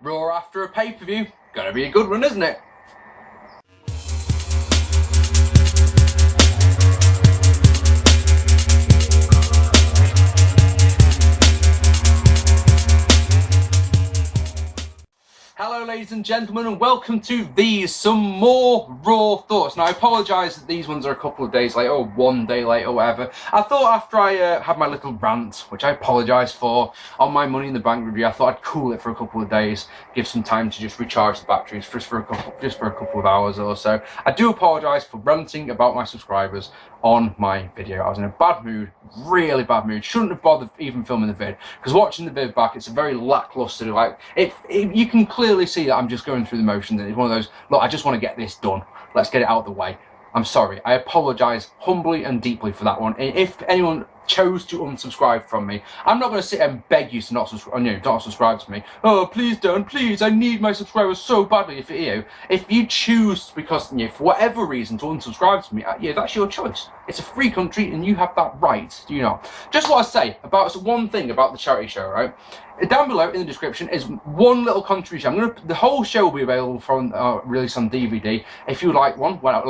Raw after a pay-per-view. Gonna be a good one, isn't it? Hello ladies and gentlemen, and welcome to some more Raw thoughts. Now I apologise that these ones are a couple of days late, or one day late, or whatever. I thought after I had my little rant, which I apologise for, on my Money in the Bank review, I thought I'd cool it for a couple of days, give some time to just recharge the batteries just for a couple of hours or so. I do apologise for ranting about my subscribers on my video. I was in a bad mood, really bad mood. Shouldn't have bothered even filming the vid, because watching the vid back, it's a very lacklustre, like, you can clearly see that I'm just going through the motions, and it's one of those, look, I just want to get this done. Let's get it out of the way. I'm sorry. I apologise humbly and deeply for that one. If anyone chose to unsubscribe from me, I'm not going to sit and beg you to not subscribe to me. Oh, please don't, please, I need my subscribers so badly. If you choose, because for whatever reason, to unsubscribe to me, that's your choice. It's a free country and you have that right, do you not? Just what I say about one thing about the charity show, right? Down below in the description is one little contribution. The whole show will be available from release on DVD. If you like one, well,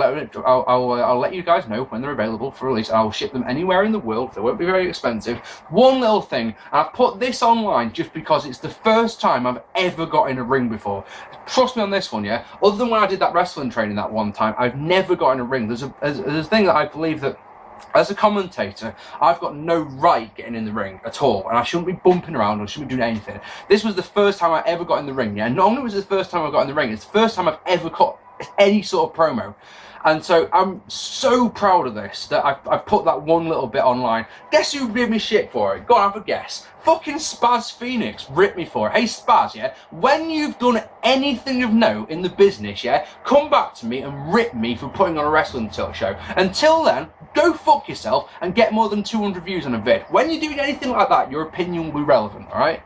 I'll let you guys know when they're available for release. I'll ship them anywhere in the world. They won't be very expensive. One little thing, and I've put this online just because it's the first time I've ever got in a ring before. Trust me on this one, yeah. Other than when I did that wrestling training that one time, I've never got in a ring. There's a thing that I believe that, as a commentator, I've got no right getting in the ring at all, and I shouldn't be bumping around or shouldn't be doing anything. This was the first time I ever got in the ring, yeah? Not only was it the first time I got in the ring, it's the first time I've ever cut any sort of promo. And so I'm so proud of this, that I've put that one little bit online. Guess who ripped me shit for it? Go on, have a guess. Fucking Spaz Phoenix ripped me for it. Hey Spaz, yeah, when you've done anything of note in the business, yeah, come back to me and rip me for putting on a wrestling talk show. Until then, go fuck yourself and get more than 200 views on a vid. When you're doing anything like that, your opinion will be relevant, alright?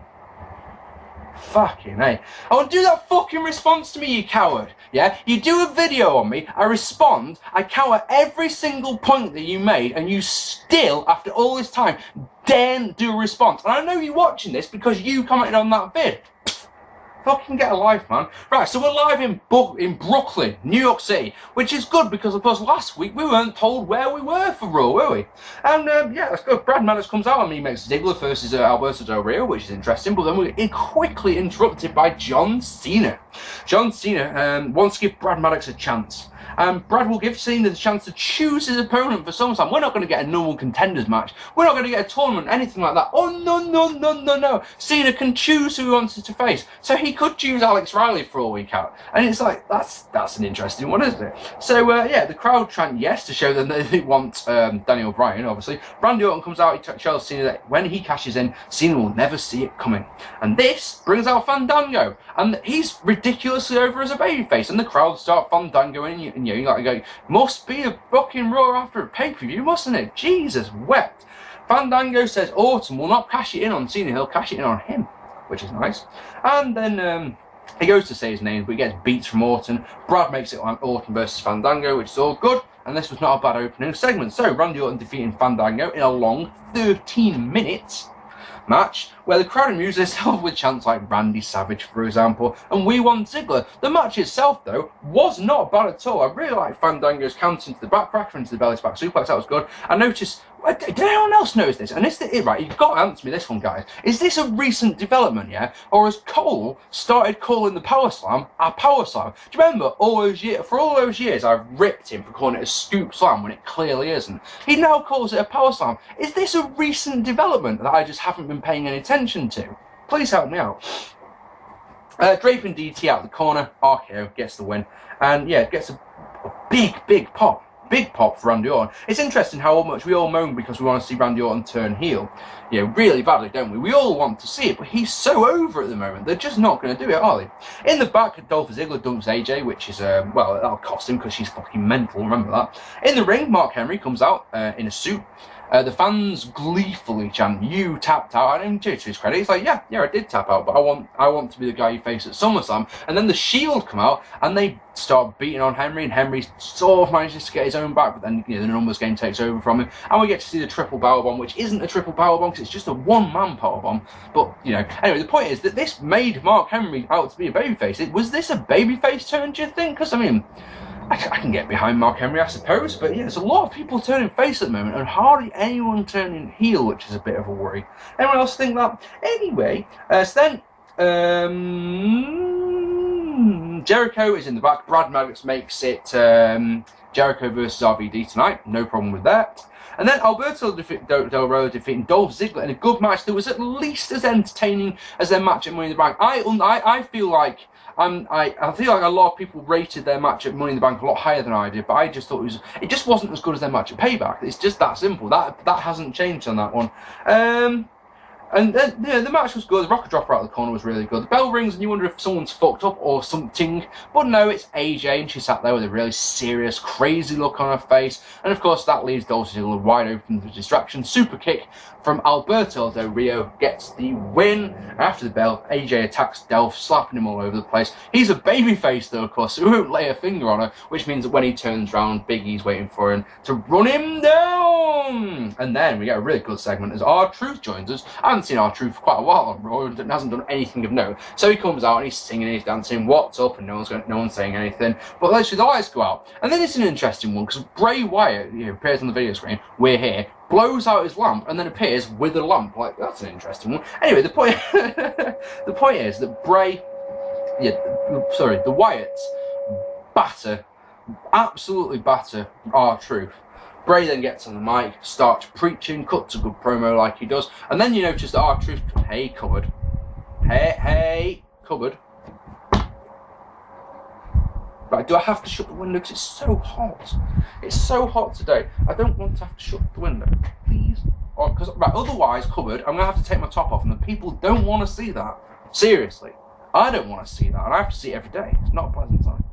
Fucking hey. I want to do that fucking response to me, you coward. Yeah? You do a video on me, I respond, I counter every single point that you made, and you still, after all this time, dare do a response. And I know you're watching this because you commented on that vid. Fucking get a life, man. Right, so we're live in Brooklyn, New York City, which is good because, of course, last week we weren't told where we were for Raw, were we? And, yeah, let's go. Brad Maddox comes out and he makes Ziggler versus Alberto Del Rio, which is interesting, but then we're quickly interrupted by John Cena. John Cena wants to give Brad Maddox a chance. Brad will give Cena the chance to choose his opponent for SummerSlam. We're not going to get a normal contenders match. We're not going to get a tournament, anything like that. Oh, no. Cena can choose who he wants to face. So he could choose Alex Riley for all week out. And it's like, that's an interesting one, isn't it? So, yeah, the crowd chant yes to show them that they want Daniel Bryan, obviously. Randy Orton comes out, he tells Cena that when he cashes in, Cena will never see it coming. And this brings out Fandango. And he's ridiculously over as a babyface. And the crowd start Fandangoing, and you like go, must be a fucking Raw after a pay-per-view, mustn't it? Jesus wept. Fandango says Orton will not cash it in on Cena, he'll cash it in on him, which is nice. And then he goes to say his name, but he gets beats from Orton. Brad makes it on Orton versus Fandango, which is all good. And this was not a bad opening segment. So Randy Orton defeating Fandango in a long 13 minutes match, where the crowd amused themselves with chants like Randy Savage, for example, and We Want Ziggler. The match itself, though, was not bad at all. I really like Fandango's counter into the backcracker, into the belly to back suplex. That was good. I noticed, did anyone else notice this? And it's right, you've got to answer me this one, guys. Is this a recent development, yeah? Or has Cole started calling the Power Slam a Power Slam? Do you remember for all those years I've ripped him for calling it a Scoop Slam when it clearly isn't? He now calls it a Power Slam. Is this a recent development that I just haven't been paying any attention to? Please help me out. Draping DT out of the corner, RKO gets the win, and yeah, gets a big pop. Big pop for Randy Orton. It's interesting how much we all moan because we want to see Randy Orton turn heel. Really badly, don't we? We all want to see it, but he's so over at the moment. They're just not going to do it, are they? In the back, Dolph Ziggler dumps AJ, which is, well, that'll cost him because she's fucking mental, remember that. In the ring, Mark Henry comes out in a suit. The fans gleefully chant, "You tapped out," and to his credit, he's like, yeah, I did tap out, but I want to be the guy you face at SummerSlam. And then the Shield come out, and they start beating on Henry, and Henry sort of manages to get his own back, but then the numbers game takes over from him, and we get to see the triple powerbomb, which isn't a triple powerbomb because it's just a one-man powerbomb. But anyway, the point is that this made Mark Henry out to be a babyface. Was this a babyface turn, do you think? Because I can get behind Mark Henry, I suppose, but there's a lot of people turning face at the moment, and hardly anyone turning heel, which is a bit of a worry. Anyone else think that? Anyway, so then Jericho is in the back. Brad Maddox makes it Jericho versus RVD tonight. No problem with that. And then Alberto Del Rio defeating Dolph Ziggler in a good match that was at least as entertaining as their match at Money in the Bank. I feel like I feel like a lot of people rated their match at Money in the Bank a lot higher than I did, but I just thought it just wasn't as good as their match at Payback. It's just that simple. That hasn't changed on that one. And then the match was good. The rocket dropper out of the corner was really good. The bell rings and you wonder if someone's fucked up or something. But no, it's AJ, and she sat there with a really serious, crazy look on her face. And of course, that leaves Dolph Ziggler wide open for distraction. Super kick from Alberto Del Rio gets the win. After the bell, AJ attacks Dolph, slapping him all over the place. He's a babyface though, of course, so he won't lay a finger on her, which means that when he turns round, Big E's waiting for him to run him down. And then we get a really good segment as R-Truth joins us. I haven't seen R-Truth for quite a while on Raw, and hasn't done anything of note. So he comes out and he's singing, he's dancing, what's up, and no one's saying anything. But literally the lights go out. And then it's an interesting one, because Bray Wyatt appears on the video screen, we're here, blows out his lamp, and then appears with a lamp. Like, that's an interesting one. Anyway, the point the point is that the Wyatts absolutely batter R-Truth. Bray then gets on the mic, starts preaching, cuts a good promo like he does, and then you notice that R-Truth, hey, cupboard. Hey, cupboard. Right, do I have to shut the window? Because it's so hot. It's so hot today. I don't want to have to shut the window. Please. Because otherwise, cupboard, I'm going to have to take my top off, and the people don't want to see that. Seriously. I don't want to see that, and I have to see it every day. It's not a pleasant time.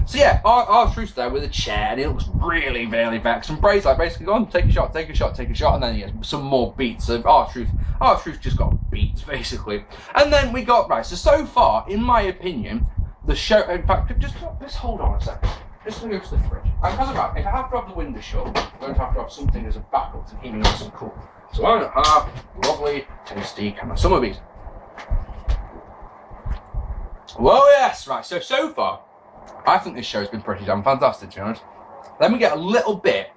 So yeah, R-Truth's there with a chair, and he looks really, really vexed. And Bray's like, basically, go on, take a shot, and then he gets some more beats of R-Truth. R-Truth just got beats, basically. And then we got, so far, in my opinion, the show, in fact, just hold on a second. Just going to go to the fridge. Because if I have to have the window shut, I'm going to have something as a backup to keep me nice and cool. So I'm going to have lovely, tasty kind of summer bees. Whoa, yes, right, so far, I think this show's been pretty damn fantastic, to be honest. Then we get a little bit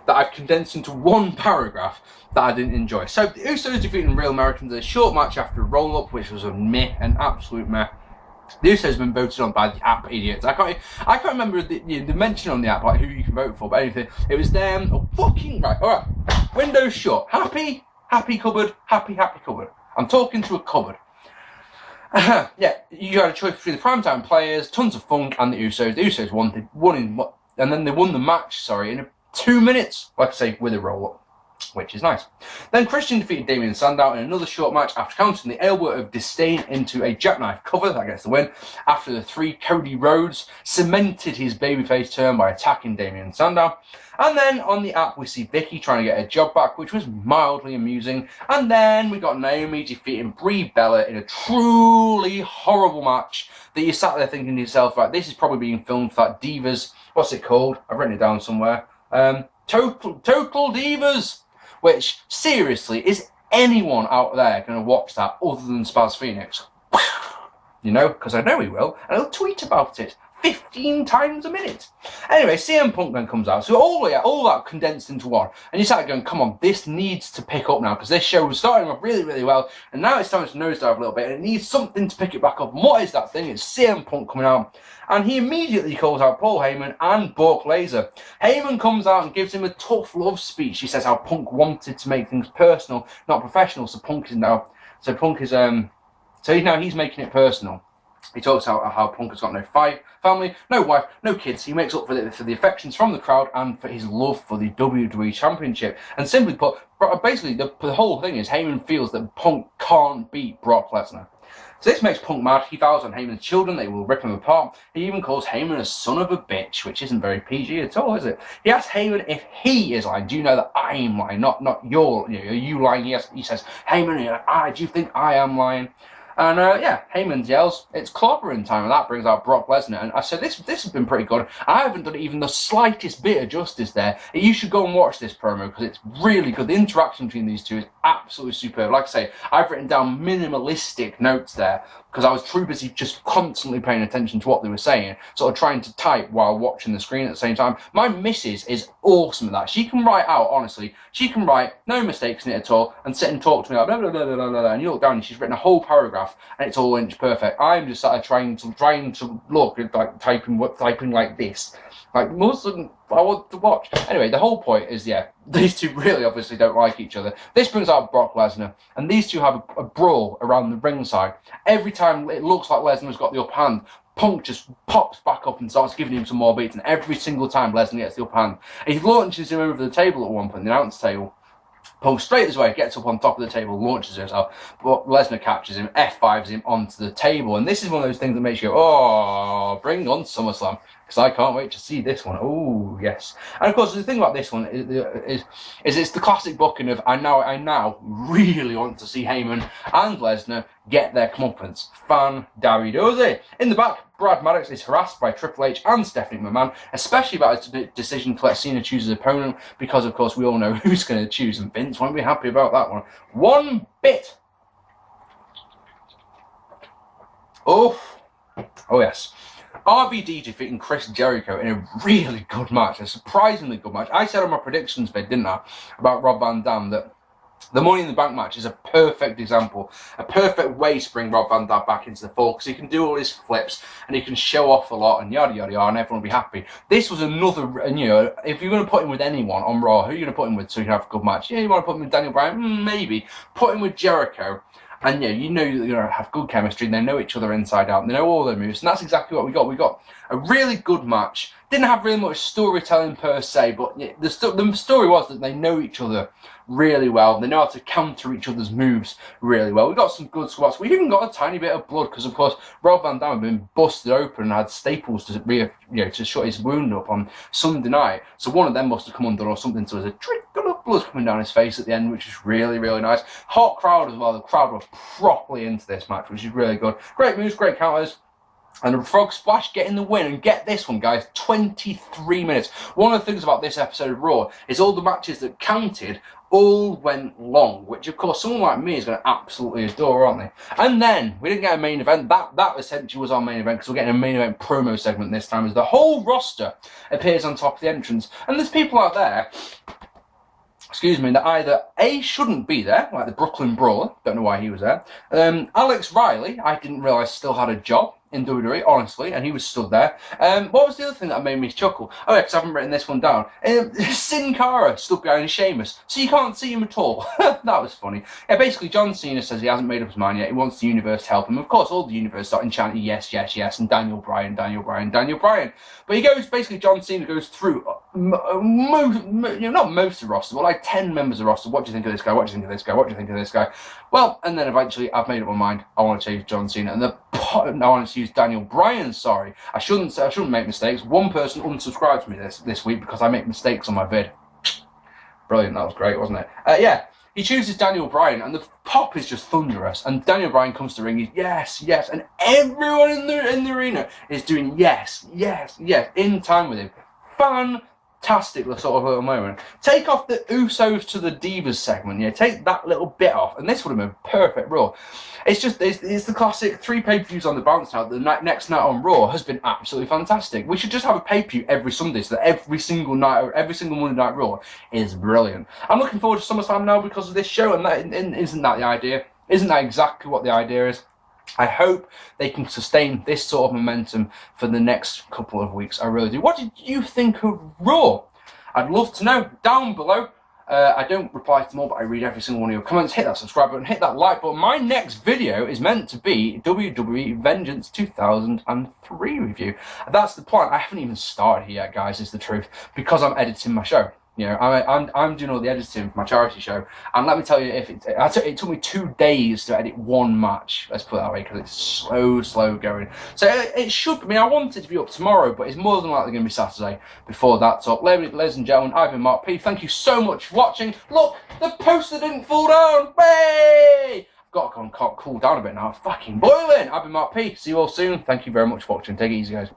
that I've condensed into one paragraph that I didn't enjoy. So the Usos defeating Real Americans in a short match after a roll-up, which was an absolute meh. The Usos have been voted on by the app idiots. I can't remember the mention on the app, like who you can vote for, but anything. It was them. Oh, fucking right. All right. Windows shut. Happy cupboard. Happy cupboard. I'm talking to a cupboard. Yeah, you had a choice between the primetime players, tons of funk, and the Usos. The Usos and then they won the match, in 2 minutes, like I say, with a roll-up, which is nice. Then Christian defeated Damien Sandow in another short match after countering the elbow of Disdain into a jackknife cover. That gets the win. After the 3, Cody Rhodes cemented his babyface turn by attacking Damien Sandow. And then on the app, we see Vicky trying to get her job back, which was mildly amusing. And then we got Naomi defeating Brie Bella in a truly horrible match that you sat there thinking to yourself, right, this is probably being filmed for that Divas, what's it called? I've written it down somewhere. Total Divas, which, seriously, is anyone out there going to watch that other than Spaz Phoenix? Because I know he will, and he'll tweet about it 15 times a minute. Anyway, CM Punk then comes out. So all that condensed into one. And you start going, come on, this needs to pick up now, because this show was starting off really, really well, and now it's starting to nosedive a little bit, and it needs something to pick it back up. And what is that thing? It's CM Punk coming out. And he immediately calls out Paul Heyman and Brock Lesnar. Heyman comes out and gives him a tough love speech. He says how Punk wanted to make things personal, not professional. So he's making it personal. He talks about how Punk has got no family, no wife, no kids. He makes up for the affections from the crowd and for his love for the WWE Championship. And simply put, basically the whole thing is Heyman feels that Punk can't beat Brock Lesnar. So this makes Punk mad. He vows on Heyman's children they will rip him apart. He even calls Heyman a son of a bitch, which isn't very PG at all, is it? He asks Heyman if he is lying. Do you know that I'm lying? Not you lying. He says, Heyman, do you think I am lying? And yeah, Heyman yells, it's clobbering time, and that brings out Brock Lesnar. And I said, this has been pretty good. I haven't done even the slightest bit of justice there. You should go and watch this promo because it's really good. The interaction between these two is absolutely superb. Like I say, I've written down minimalistic notes there because I was too busy just constantly paying attention to what they were saying, sort of trying to type while watching the screen at the same time. My missus is awesome at that. She can write out, honestly, she can write, no mistakes in it at all, and sit and talk to me like blah, blah, blah, blah, blah, blah, and you look down and she's written a whole paragraph and it's all inch perfect. I'm just sort of trying to look at like typing like this. Like most of them, I want to watch. Anyway, the whole point is, yeah, these two really obviously don't like each other. This brings out Brock Lesnar, and these two have a brawl around the ringside. Every time it looks like Lesnar's got the upper hand, Punk just pops back up and starts giving him some more beats, and every single time Lesnar gets the upper hand. And he launches him over the table at one point, the announce table. Punk straight his way, gets up on top of the table, launches himself, but Lesnar catches him, F5s him onto the table, and this is one of those things that makes you go, oh, bring on SummerSlam, because I can't wait to see this one. Oh, yes. And of course, the thing about this one is it's the classic booking of, I now really want to see Heyman and Lesnar get their comeuppance. Fan-dabby-dozy. In the back, Brad Maddox is harassed by Triple H and Stephanie McMahon, especially about his decision to let Cena choose his opponent, because of course we all know who's going to choose, and Vince won't be happy about that one. One bit. Oh yes. RVD defeating Chris Jericho in a really good match, a surprisingly good match. I said on my predictions vid, didn't I, about Rob Van Dam, that the Money in the Bank match is a perfect example, a perfect way to bring Rob Van Dam back into the fold, because he can do all his flips and he can show off a lot and yada yada yada, and everyone will be happy. This was another, and you know, if you're going to put him with anyone on Raw, who are you going to put him with so you can have a good match? Yeah, you want to put him with Daniel Bryan? Maybe. Put him with Jericho. And yeah, you know you're going to have good chemistry, and they know each other inside out, and they know all their moves, and that's exactly what we got. We got a really good match. Didn't have really much storytelling per se, but the story was that they know each other really well. They know how to counter each other's moves really well. We got some good spots. We even got a tiny bit of blood because, of course, Rob Van Dam had been busted open and had staples to shut his wound up on Sunday night. So one of them must have come undone or something. So there's a trickle of blood coming down his face at the end, which is really, really nice. Hot crowd as well. The crowd were properly into this match, which is really good. Great moves, great counters. And a frog splash getting the win. And get this one, guys, 23 minutes. One of the things about this episode of Raw is all the matches that counted all went long, which of course someone like me is going to absolutely adore, aren't they? And then we didn't get a main event. That essentially was our main event, because we're getting a main event promo segment this time, as the whole roster appears on top of the entrance. And there's people out there, excuse me, that either A, shouldn't be there, like the Brooklyn Brawler, don't know why he was there. Alex Riley, I didn't realise still had a job in WWE, honestly, and he was stood there. What was the other thing that made me chuckle? Oh yeah, because I haven't written this one down. Sin Cara stood behind Sheamus, so you can't see him at all. That was funny. Yeah, basically John Cena says he hasn't made up his mind yet. He wants the universe to help him. Of course, all the universe starting chanting yes, yes, yes, and Daniel Bryan, Daniel Bryan, Daniel Bryan. But he goes, basically John Cena goes through, not most of the roster, but like 10 members of the roster. What do you think of this guy? What do you think of this guy? What do you think of this guy? Well, and then eventually I've made up my mind. I want to change John Cena, and I want to use Daniel Bryan. Sorry, I shouldn't make mistakes. One person unsubscribed to me this week because I make mistakes on my vid. Brilliant, that was great, wasn't it? Yeah, he chooses Daniel Bryan, and the pop is just thunderous. And Daniel Bryan comes to the ring. He's yes, yes, and everyone in the arena is doing yes, yes, yes in time with him. Fantastic sort of little moment. Take off the Usos to the Divas segment, yeah. Take that little bit off, and this would have been perfect Raw. It's the classic 3 pay-per-views on the bounce now. The next night on Raw has been absolutely fantastic. We should just have a pay-per-view every Sunday, so that every single night, or every single Monday Night Raw is brilliant. I'm looking forward to SummerSlam now because of this show, and isn't that the idea? Isn't that exactly what the idea is? I hope they can sustain this sort of momentum for the next couple of weeks. I really do. What did you think of Raw? I'd love to know down below. I don't reply to them all, but I read every single one of your comments. Hit that subscribe button, hit that like button. My next video is meant to be WWE Vengeance 2003 review. That's the plan. I haven't even started here yet, guys, is the truth, because I'm editing my show. You know, I'm doing all the editing for my charity show, and let me tell you, it took me 2 days to edit one match. Let's put it that way, because it's slow going. So it should. I mean, I want it to be up tomorrow, but it's more than likely going to be Saturday before that's up. Ladies and gentlemen, I've been Mark P. Thank you so much for watching. Look, the poster didn't fall down. Way! I've got to cool down a bit now. I'm fucking boiling. I've been Mark P. See you all soon. Thank you very much for watching. Take it easy, guys.